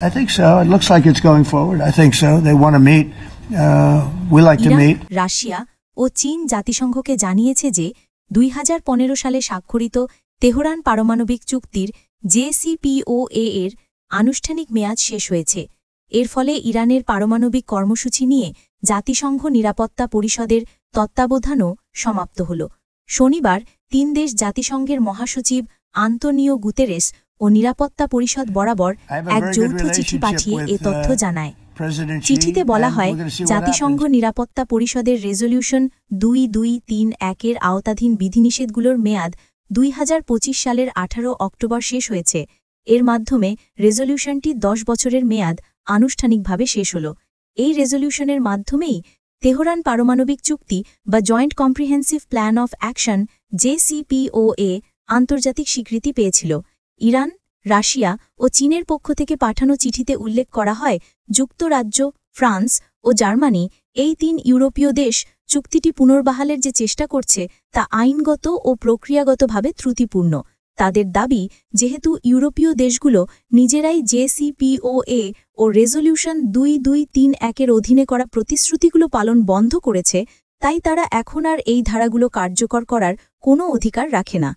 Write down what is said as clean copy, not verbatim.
I think so. It looks like it's going forward. I think so. They want to meet. We like to meet. Russia ও চীন জাতিসংঘকে জানিয়েছে যে 2015 সালে স্বাক্ষরিত তেহরান পারমাণবিক চুক্তির JCPOA এর আনুষ্ঠানিক মেয়াদ শেষ হয়েছে। এর ফলে ইরানের পারমাণবিক কর্মসূচি নিয়ে জাতিসংঘ নিরাপত্তা পরিষদের তত্ত্বাবধানও সমাপ্ত হল। শনিবার 3 দেশ জাতিসংঘের মহাসচিব আন্তোনিও গুতেরেস ও নিরাপত্তা পরিষদ বরাবর এক যৌথ চিঠি পাঠিয়ে এ তথ্য জানায়। চিঠিতে বলা হয়, জাতিসংঘ নিরাপত্তা পরিষদের রেজলিউশন 2231 এর আওতাধীন বিধিনিষেধগুলোর মেয়াদ 2025 সালের 18 অক্টোবর শেষ হয়েছে। এর মাধ্যমে রেজলিউশনটি 10 বছরের মেয়াদ আনুষ্ঠানিকভাবে শেষ হল। এই রেজলিউশনের মাধ্যমেই তেহরান পারমাণবিক চুক্তি বা joint comprehensive plan of action JCPOA আন্তর্জাতিক স্বীকৃতি পেয়েছিল। ইরান, রাশিয়া ও চীনের পক্ষ থেকে পাঠানো চিঠিতে উল্লেখ করা হয়, যুক্তরাজ্য, ফ্রান্স ও জার্মানি এই 3 ইউরোপীয় দেশ চুক্তিটি পুনর্বহালের যে চেষ্টা করছে তা আইনগত ও প্রক্রিয়াগতভাবে ত্রুটিপূর্ণ। তাদের দাবি, যেহেতু ইউরোপীয় দেশগুলো নিজেরাই JCPOA ও রেজলিউশন 2231 এর অধীনে করা প্রতিশ্রুতিগুলো পালন বন্ধ করেছে, তাই তারা এখন আর এই ধারাগুলো কার্যকর করার কোনো অধিকার রাখে না।